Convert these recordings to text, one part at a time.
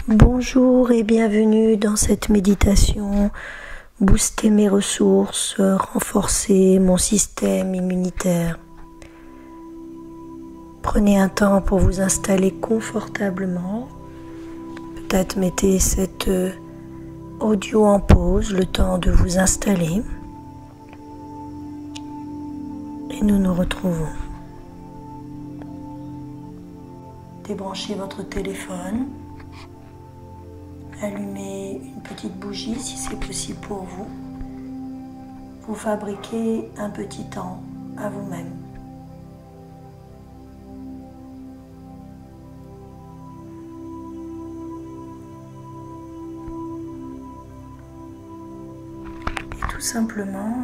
Bonjour et bienvenue dans cette méditation. Booster mes ressources, renforcer mon système immunitaire. Prenez un temps pour vous installer confortablement. Peut-être mettez cet audio en pause, le temps de vous installer. Et nous nous retrouvons. Débranchez votre téléphone. Allumez une petite bougie si c'est possible pour vous. Vous fabriquez un petit temps à vous-même. Et tout simplement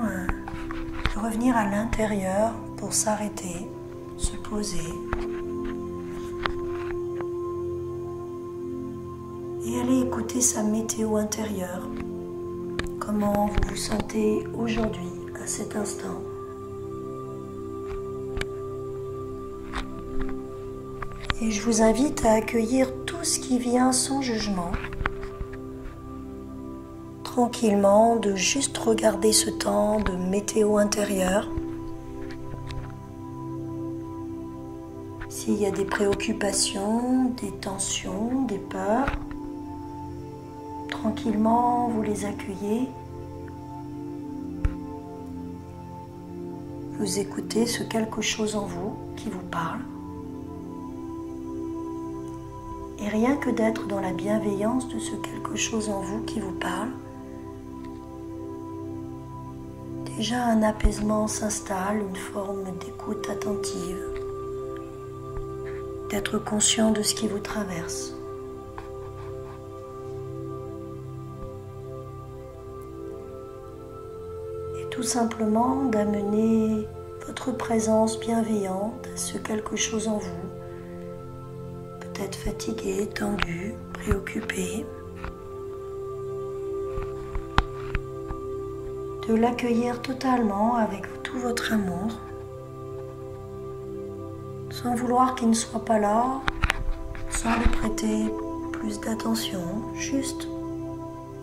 revenir à l'intérieur pour s'arrêter, se poser. Et allez écouter sa météo intérieure. Comment vous vous sentez aujourd'hui, à cet instant. Et je vous invite à accueillir tout ce qui vient sans jugement. Tranquillement, de juste regarder ce temps de météo intérieure. S'il y a des préoccupations, des tensions, des peurs, tranquillement, vous les accueillez. Vous écoutez ce quelque chose en vous qui vous parle. Et rien que d'être dans la bienveillance de ce quelque chose en vous qui vous parle, déjà un apaisement s'installe, une forme d'écoute attentive, d'être conscient de ce qui vous traverse. Tout simplement d'amener votre présence bienveillante à ce quelque chose en vous, peut-être fatigué, tendu, préoccupé, de l'accueillir totalement avec tout votre amour, sans vouloir qu'il ne soit pas là, sans lui prêter plus d'attention, juste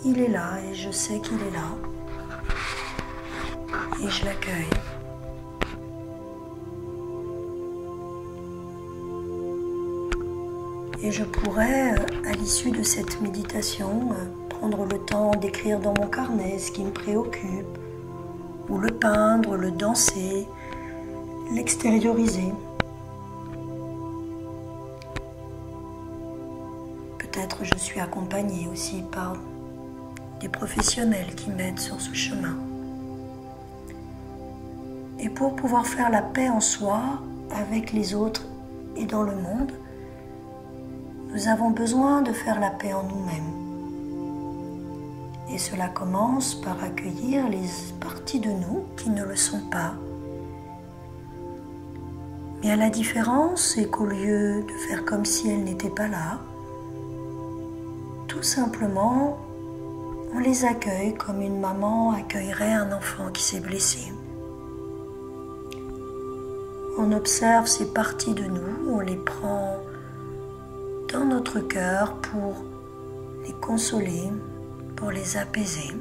il est là et je sais qu'il est là. Et je l'accueille. Et je pourrais, à l'issue de cette méditation, prendre le temps d'écrire dans mon carnet ce qui me préoccupe, ou le peindre, le danser, l'extérioriser. Peut-être je suis accompagnée aussi par des professionnels qui m'aident sur ce chemin. Et pour pouvoir faire la paix en soi, avec les autres et dans le monde, nous avons besoin de faire la paix en nous-mêmes. Et cela commence par accueillir les parties de nous qui ne le sont pas. Mais à la différence, c'est qu'au lieu de faire comme si elles n'étaient pas là, tout simplement, on les accueille comme une maman accueillerait un enfant qui s'est blessé. On observe ces parties de nous, on les prend dans notre cœur pour les consoler, pour les apaiser.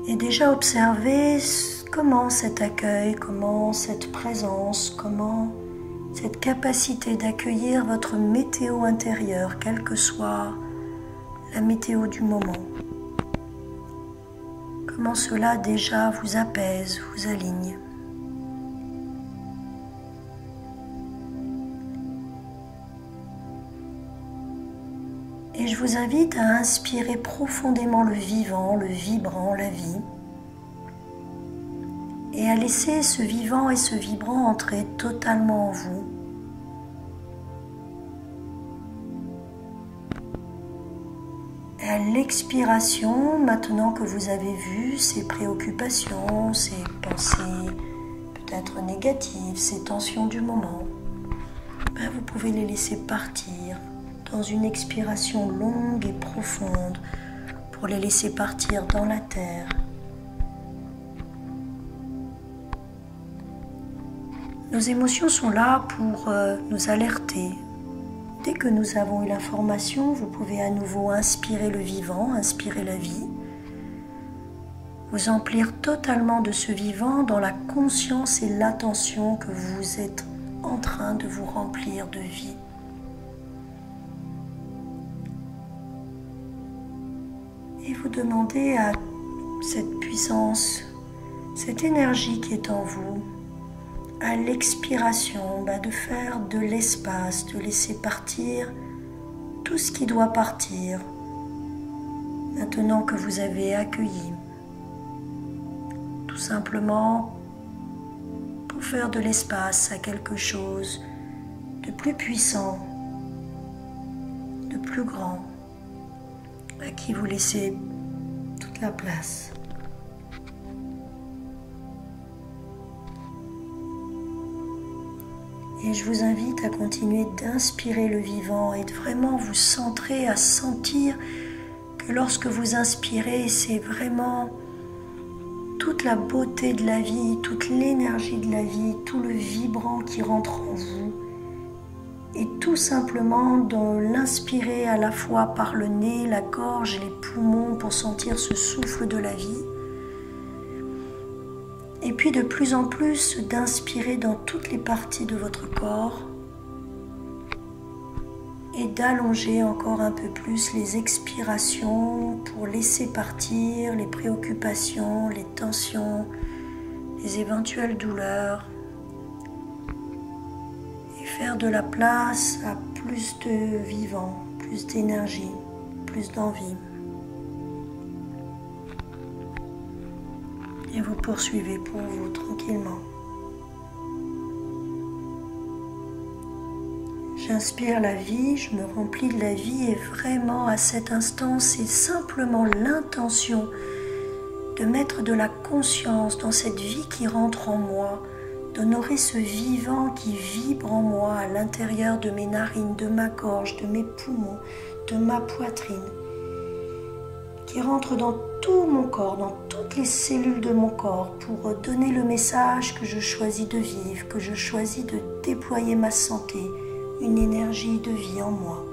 Et déjà observer comment cet accueil, comment cette présence, comment cette capacité d'accueillir votre météo intérieure, quelle que soit la météo du moment. Comment cela déjà vous apaise, vous aligne. Et je vous invite à inspirer profondément le vivant, le vibrant, la vie. Et à laisser ce vivant et ce vibrant entrer totalement en vous. Et à l'expiration, maintenant que vous avez vu ces préoccupations, ces pensées peut-être négatives, ces tensions du moment, vous pouvez les laisser partir dans une expiration longue et profonde pour les laisser partir dans la terre. Nos émotions sont là pour nous alerter. Dès que nous avons eu l'information, vous pouvez à nouveau inspirer le vivant, inspirer la vie. Vous emplir totalement de ce vivant dans la conscience et l'attention que vous êtes en train de vous remplir de vie. Et vous demandez à cette puissance, cette énergie qui est en vous, à l'expiration, de faire de l'espace, de laisser partir tout ce qui doit partir, maintenant que vous avez accueilli. Tout simplement pour faire de l'espace à quelque chose de plus puissant, de plus grand, à qui vous laissez toute la place. Et je vous invite à continuer d'inspirer le vivant et de vraiment vous centrer à sentir que lorsque vous inspirez, c'est vraiment toute la beauté de la vie, toute l'énergie de la vie, tout le vibrant qui rentre en vous. Et tout simplement de l'inspirer à la fois par le nez, la gorge et les poumons pour sentir ce souffle de la vie. Et puis de plus en plus d'inspirer dans toutes les parties de votre corps et d'allonger encore un peu plus les expirations pour laisser partir les préoccupations, les tensions, les éventuelles douleurs et faire de la place à plus de vivant, plus d'énergie, plus d'envie. Et vous poursuivez pour vous tranquillement. J'inspire la vie, je me remplis de la vie et vraiment à cet instant, c'est simplement l'intention de mettre de la conscience dans cette vie qui rentre en moi, d'honorer ce vivant qui vibre en moi à l'intérieur de mes narines, de ma gorge, de mes poumons, de ma poitrine, qui rentre dans tout mon corps, dans toutes les cellules de mon corps pour donner le message que je choisis de vivre, que je choisis de déployer ma santé, une énergie de vie en moi.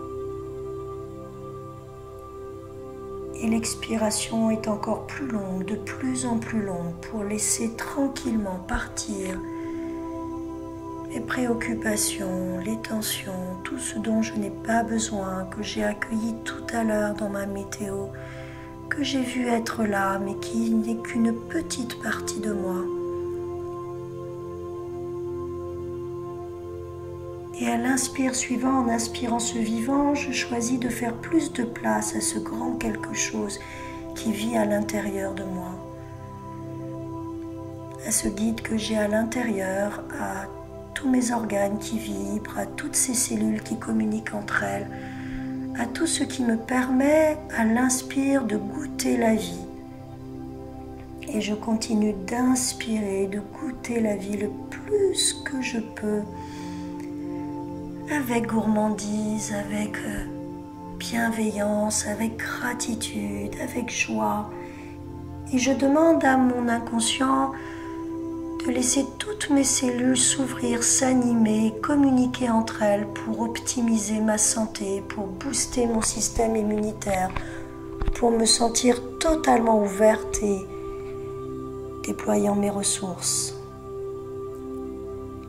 Et l'expiration est encore plus longue, de plus en plus longue, pour laisser tranquillement partir les préoccupations, les tensions, tout ce dont je n'ai pas besoin, que j'ai accueilli tout à l'heure dans ma météo, que j'ai vu être là, mais qui n'est qu'une petite partie de moi. Et à l'inspire suivant, en inspirant ce vivant, je choisis de faire plus de place à ce grand quelque chose qui vit à l'intérieur de moi. À ce guide que j'ai à l'intérieur, à tous mes organes qui vibrent, à toutes ces cellules qui communiquent entre elles, à tout ce qui me permet à l'inspire de goûter la vie. Et je continue d'inspirer, de goûter la vie le plus que je peux, avec gourmandise, avec bienveillance, avec gratitude, avec joie. Et je demande à mon inconscient de laisser toutes mes cellules s'ouvrir, s'animer, communiquer entre elles pour optimiser ma santé, pour booster mon système immunitaire, pour me sentir totalement ouverte et déployant mes ressources.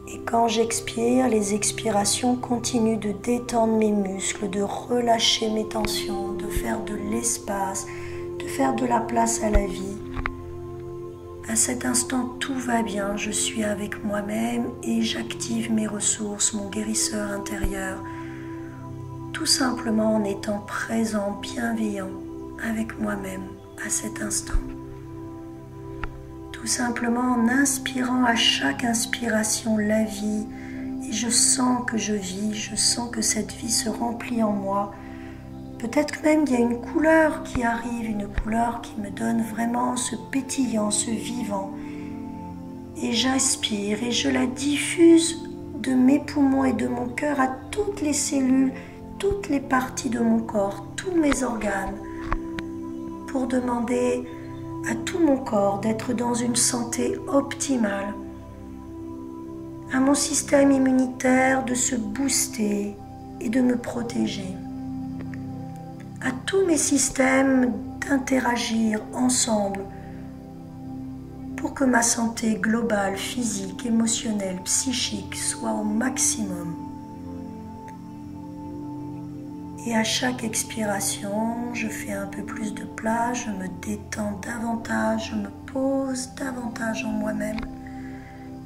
Et quand j'expire, les expirations continuent de détendre mes muscles, de relâcher mes tensions, de faire de l'espace, de faire de la place à la vie. À cet instant, tout va bien, je suis avec moi-même et j'active mes ressources, mon guérisseur intérieur, tout simplement en étant présent, bienveillant avec moi-même à cet instant. Tout simplement en inspirant à chaque inspiration la vie, et je sens que je vis, je sens que cette vie se remplit en moi. Peut-être même qu'il y a une couleur qui arrive, une couleur qui me donne vraiment ce pétillant, ce vivant. Et j'inspire et je la diffuse de mes poumons et de mon cœur à toutes les cellules, toutes les parties de mon corps, tous mes organes, pour demander à tout mon corps d'être dans une santé optimale, à mon système immunitaire de se booster et de me protéger, à tous mes systèmes d'interagir ensemble pour que ma santé globale, physique, émotionnelle, psychique soit au maximum. Et à chaque expiration, je fais un peu plus de place, je me détends davantage, je me pose davantage en moi-même,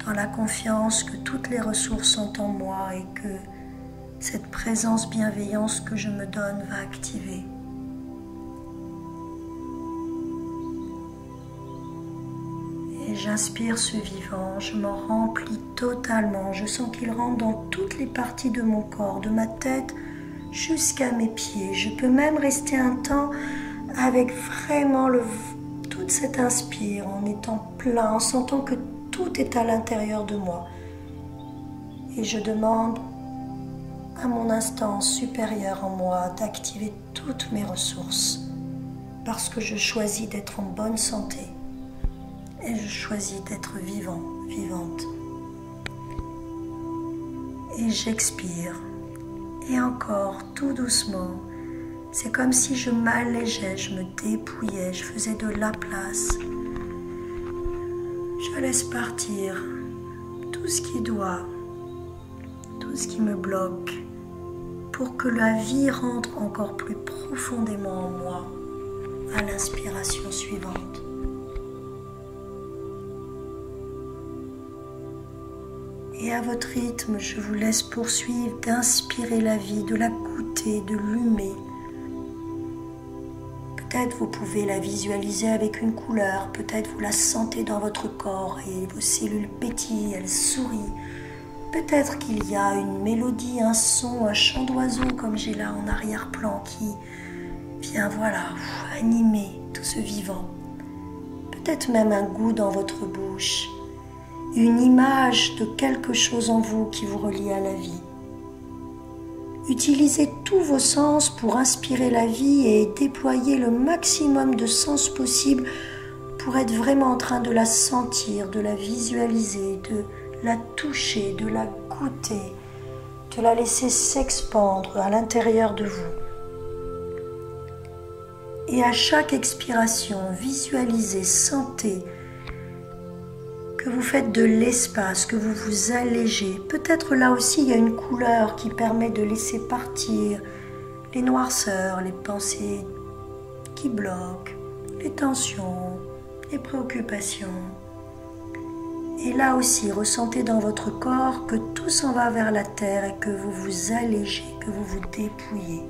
dans la confiance que toutes les ressources sont en moi et que cette présence bienveillante que je me donne va activer. Et j'inspire ce vivant, je m'en remplis totalement, je sens qu'il rentre dans toutes les parties de mon corps, de ma tête jusqu'à mes pieds. Je peux même rester un temps avec vraiment toute cette inspire, en étant plein, en sentant que tout est à l'intérieur de moi. Et je demande à mon instance supérieure en moi d'activer toutes mes ressources parce que je choisis d'être en bonne santé et je choisis d'être vivant, vivante. Et j'expire. Et encore, tout doucement, c'est comme si je m'allégeais, je me dépouillais, je faisais de la place. Je laisse partir tout ce qui doit, tout ce qui me bloque, pour que la vie rentre encore plus profondément en moi à l'inspiration suivante. Et à votre rythme, je vous laisse poursuivre d'inspirer la vie, de la goûter, de l'humer. Peut-être vous pouvez la visualiser avec une couleur, peut-être vous la sentez dans votre corps et vos cellules pétillent, elles sourient. Peut-être qu'il y a une mélodie, un son, un chant d'oiseau comme j'ai là en arrière-plan qui vient animer tout ce vivant. Peut-être même un goût dans votre bouche, une image de quelque chose en vous qui vous relie à la vie. Utilisez tous vos sens pour inspirer la vie et déployer le maximum de sens possible pour être vraiment en train de la sentir, de la visualiser, de la toucher, de la goûter, de la laisser s'expandre à l'intérieur de vous. Et à chaque expiration, visualisez, sentez que vous faites de l'espace, que vous vous allégez. Peut-être là aussi il y a une couleur qui permet de laisser partir les noirceurs, les pensées qui bloquent, les tensions, les préoccupations. Et là aussi, ressentez dans votre corps que tout s'en va vers la terre et que vous vous allégez, que vous vous dépouillez.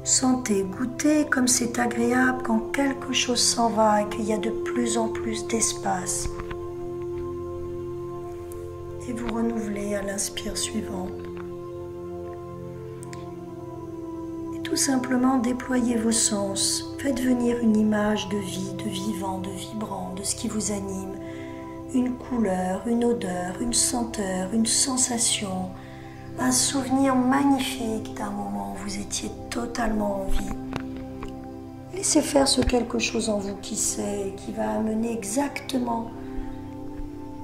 Sentez, goûtez comme c'est agréable quand quelque chose s'en va et qu'il y a de plus en plus d'espace. Et vous renouvelez à l'inspire suivante. Et tout simplement déployez vos sens. Faites venir une image de vie, de vivant, de vibrant, de ce qui vous anime. Une couleur, une odeur, une senteur, une sensation. Un souvenir magnifique d'un moment où vous étiez totalement en vie. Laissez faire ce quelque chose en vous qui sait, qui va amener exactement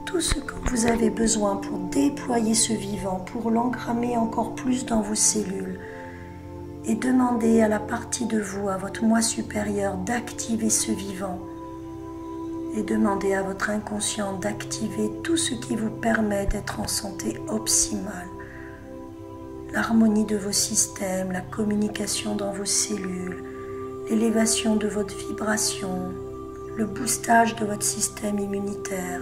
tout ce que vous avez besoin pour déployer ce vivant, pour l'engrammer encore plus dans vos cellules. Et demandez à la partie de vous, à votre moi supérieur, d'activer ce vivant. Et demandez à votre inconscient d'activer tout ce qui vous permet d'être en santé optimale. L'harmonie de vos systèmes, la communication dans vos cellules, l'élévation de votre vibration, le boostage de votre système immunitaire.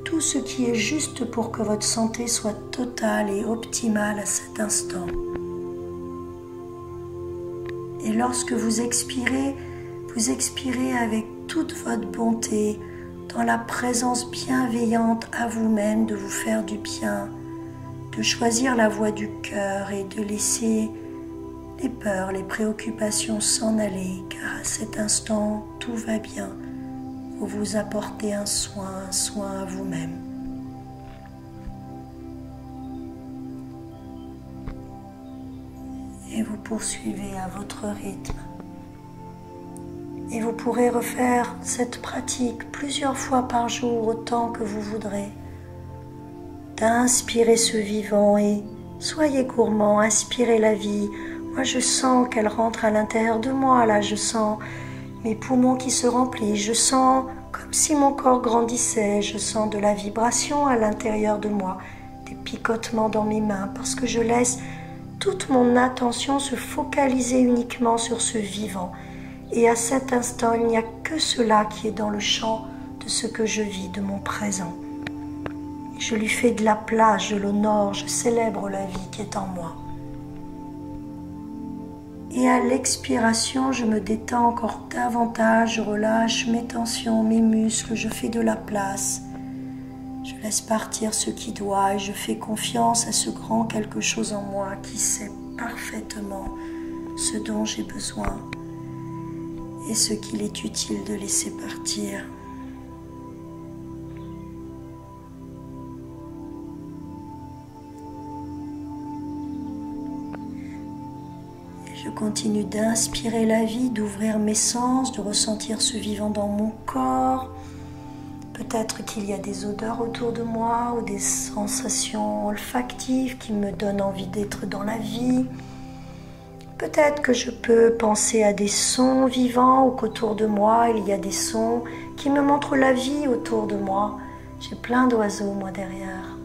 Tout ce qui est juste pour que votre santé soit totale et optimale à cet instant. Et lorsque vous expirez avec toute votre bonté, dans la présence bienveillante à vous-même de vous faire du bien, de choisir la voie du cœur et de laisser les peurs, les préoccupations s'en aller, car à cet instant, tout va bien. Vous vous apportez un soin à vous-même. Et vous poursuivez à votre rythme. Et vous pourrez refaire cette pratique plusieurs fois par jour, autant que vous voudrez. D'inspirer ce vivant et soyez gourmand, inspirez la vie. Moi, je sens qu'elle rentre à l'intérieur de moi, là, je sens mes poumons qui se remplissent, je sens comme si mon corps grandissait, je sens de la vibration à l'intérieur de moi, des picotements dans mes mains, parce que je laisse toute mon attention se focaliser uniquement sur ce vivant. Et à cet instant, il n'y a que cela qui est dans le champ de ce que je vis, de mon présent. Je lui fais de la place, je l'honore, je célèbre la vie qui est en moi. Et à l'expiration, je me détends encore davantage, je relâche mes tensions, mes muscles, je fais de la place. Je laisse partir ce qui doit et je fais confiance à ce grand quelque chose en moi qui sait parfaitement ce dont j'ai besoin et ce qu'il est utile de laisser partir. Je continue d'inspirer la vie, d'ouvrir mes sens, de ressentir ce vivant dans mon corps. Peut-être qu'il y a des odeurs autour de moi ou des sensations olfactives qui me donnent envie d'être dans la vie. Peut-être que je peux penser à des sons vivants ou qu'autour de moi il y a des sons qui me montrent la vie autour de moi. J'ai plein d'oiseaux moi derrière.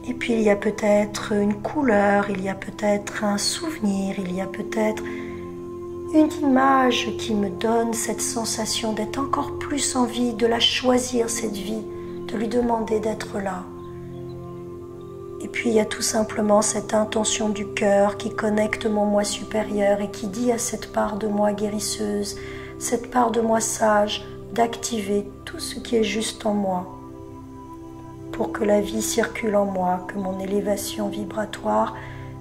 Et puis il y a peut-être une couleur, il y a peut-être un souvenir, il y a peut-être une image qui me donne cette sensation d'être encore plus en vie, de la choisir cette vie, de lui demander d'être là. Et puis il y a tout simplement cette intention du cœur qui connecte mon moi supérieur et qui dit à cette part de moi guérisseuse, cette part de moi sage, d'activer tout ce qui est juste en moi, pour que la vie circule en moi, que mon élévation vibratoire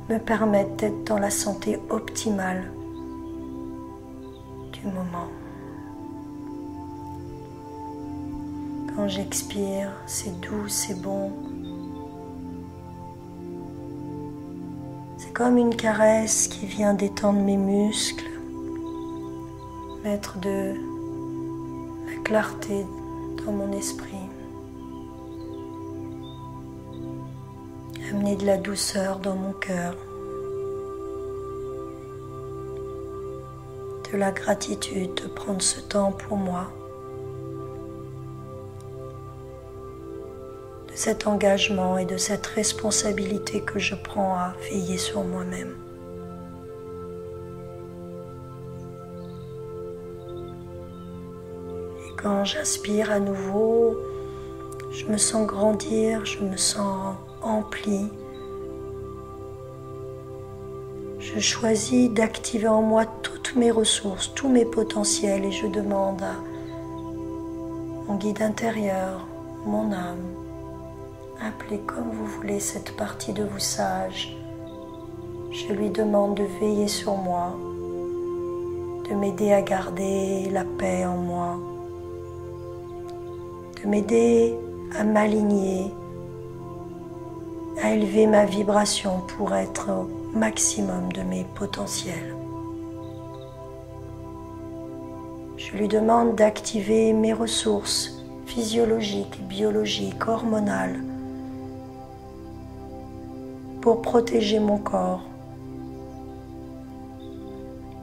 me permette d'être dans la santé optimale du moment. Quand j'expire, c'est doux, c'est bon. C'est comme une caresse qui vient détendre mes muscles, mettre de la clarté dans mon esprit. Amener de la douceur dans mon cœur, de la gratitude de prendre ce temps pour moi, de cet engagement et de cette responsabilité que je prends à veiller sur moi-même. Et quand j'inspire à nouveau, je me sens grandir, je me sens empli. Je choisis d'activer en moi toutes mes ressources, tous mes potentiels et je demande à mon guide intérieur, mon âme, appelez comme vous voulez cette partie de vous sage. Je lui demande de veiller sur moi, de m'aider à garder la paix en moi, de m'aider à m'aligner, à élever ma vibration pour être au maximum de mes potentiels. Je lui demande d'activer mes ressources physiologiques, biologiques, hormonales pour protéger mon corps,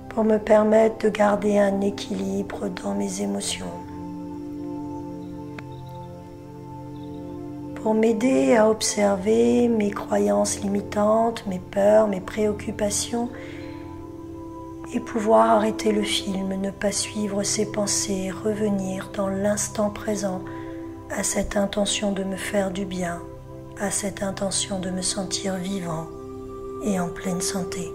pour me permettre de garder un équilibre dans mes émotions, pour m'aider à observer mes croyances limitantes, mes peurs, mes préoccupations et pouvoir arrêter le film, ne pas suivre ses pensées, revenir dans l'instant présent à cette intention de me faire du bien, à cette intention de me sentir vivant et en pleine santé.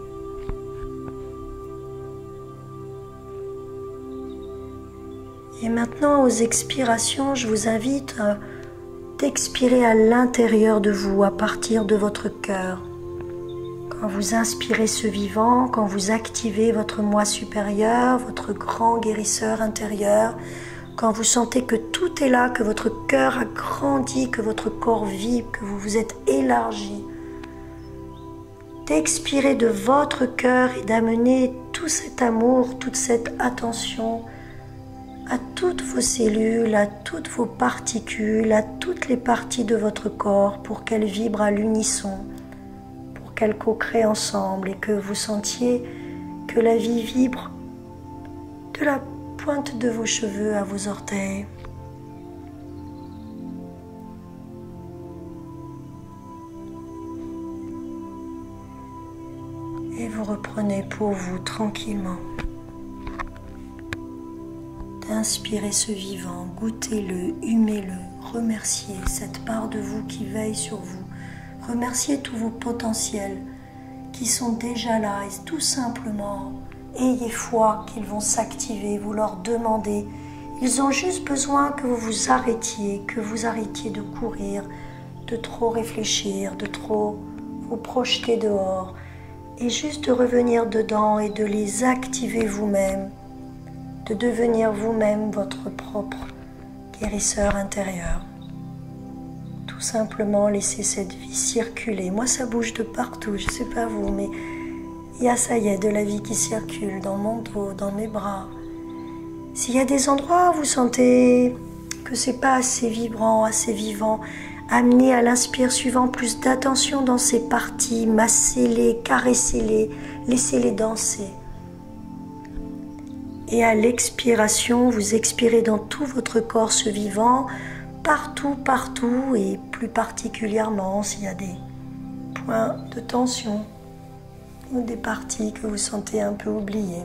Et maintenant, aux expirations, je vous invite à d'expirer à l'intérieur de vous, à partir de votre cœur. Quand vous inspirez ce vivant, quand vous activez votre moi supérieur, votre grand guérisseur intérieur, quand vous sentez que tout est là, que votre cœur a grandi, que votre corps vibre, que vous vous êtes élargi, d'expirer de votre cœur et d'amener tout cet amour, toute cette attention à toutes vos cellules, à toutes vos particules, à toutes les parties de votre corps pour qu'elles vibrent à l'unisson, pour qu'elles co-créent ensemble et que vous sentiez que la vie vibre de la pointe de vos cheveux à vos orteils. Et vous reprenez pour vous tranquillement d'inspirer ce vivant, goûtez-le, humez-le, remerciez cette part de vous qui veille sur vous, remerciez tous vos potentiels qui sont déjà là et tout simplement ayez foi qu'ils vont s'activer, vous leur demandez, ils ont juste besoin que vous vous arrêtiez, de courir, de trop réfléchir, de trop vous projeter dehors et juste de revenir dedans et de les activer vous-même, de devenir vous-même votre propre guérisseur intérieur. Tout simplement laisser cette vie circuler. Moi ça bouge de partout, je ne sais pas vous, mais il y a ça y est de la vie qui circule dans mon dos, dans mes bras. S'il y a des endroits où vous sentez que c'est pas assez vibrant, assez vivant, amenez à l'inspire suivant plus d'attention dans ces parties, massez-les, caressez-les, laissez-les danser. Et à l'expiration, vous expirez dans tout votre corps ce vivant, partout, et plus particulièrement s'il y a des points de tension ou des parties que vous sentez un peu oubliées.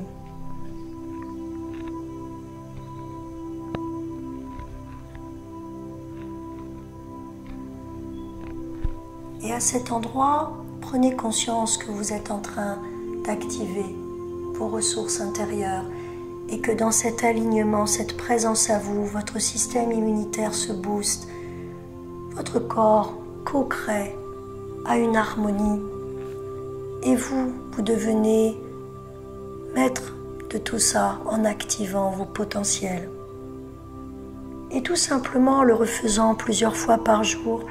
Et à cet endroit, prenez conscience que vous êtes en train d'activer vos ressources intérieures et que dans cet alignement, cette présence à vous, votre système immunitaire se booste, votre corps co-crée à une harmonie et vous devenez maître de tout ça en activant vos potentiels. Et tout simplement en le refaisant plusieurs fois par jour,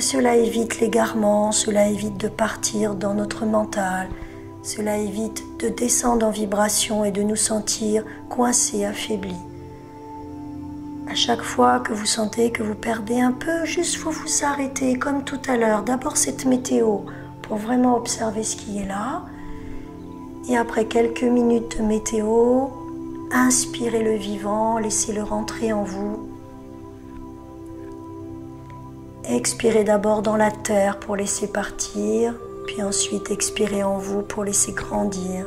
cela évite l'égarement, cela évite de partir dans notre mental, cela évite de descendre en vibration et de nous sentir coincés, affaiblis. À chaque fois que vous sentez que vous perdez un peu, juste faut vous arrêter comme tout à l'heure. D'abord cette météo pour vraiment observer ce qui est là. Et après quelques minutes de météo, inspirez le vivant, laissez-le rentrer en vous. Expirez d'abord dans la terre pour laisser partir, puis ensuite expirez en vous pour laisser grandir.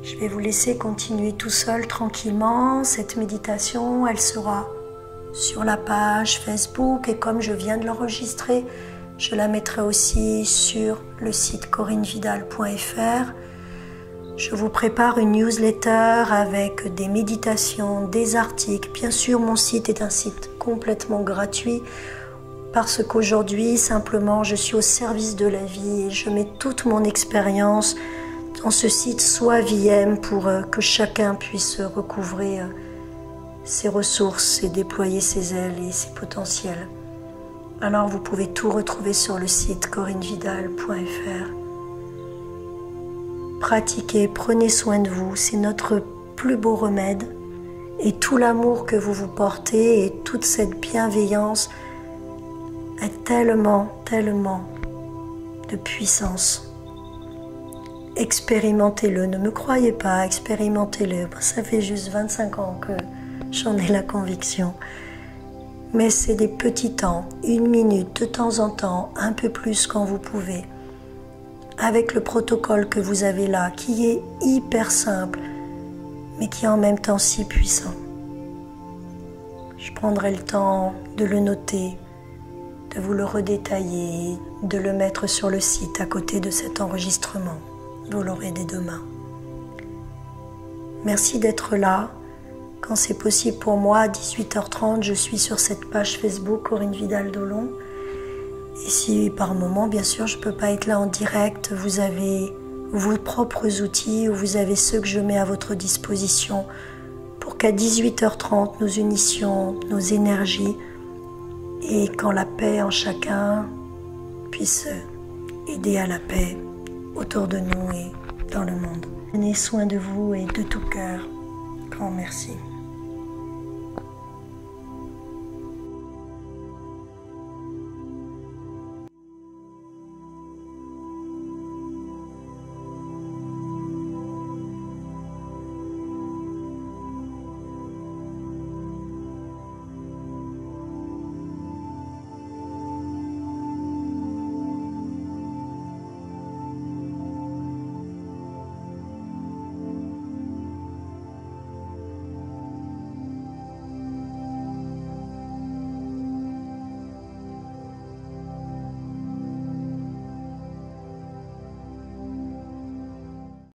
Je vais vous laisser continuer tout seul tranquillement. Cette méditation, elle sera sur la page Facebook et comme je viens de l'enregistrer, je la mettrai aussi sur le site corinnevidal.fr. Je vous prépare une newsletter avec des méditations, des articles. Bien sûr, mon site est un site complètement gratuit parce qu'aujourd'hui, simplement, je suis au service de la vie et je mets toute mon expérience dans ce site SOIVIEM pour que chacun puisse recouvrer ses ressources et déployer ses ailes et ses potentiels. Alors, vous pouvez tout retrouver sur le site corinnevidal.fr. Pratiquez, prenez soin de vous, c'est notre plus beau remède. Et tout l'amour que vous vous portez et toute cette bienveillance a tellement de puissance. Expérimentez-le, ne me croyez pas, expérimentez-le. Ça fait juste 25 ans que j'en ai la conviction. Mais c'est des petits temps, 1 minute de temps en temps, un peu plus quand vous pouvez. Avec le protocole que vous avez là, qui est hyper simple, mais qui est en même temps si puissant. Je prendrai le temps de le noter, de vous le redétailler, de le mettre sur le site à côté de cet enregistrement. Vous l'aurez dès demain. Merci d'être là. Quand c'est possible pour moi, à 18h30, je suis sur cette page Facebook Corinne Vidal-Dolon. Et si par moment, bien sûr, je ne peux pas être là en direct, vous avez vos propres outils ou vous avez ceux que je mets à votre disposition pour qu'à 18h30, nous unissions nos énergies et quand la paix en chacun puisse aider à la paix autour de nous et dans le monde. Prenez soin de vous et de tout cœur. Grand merci.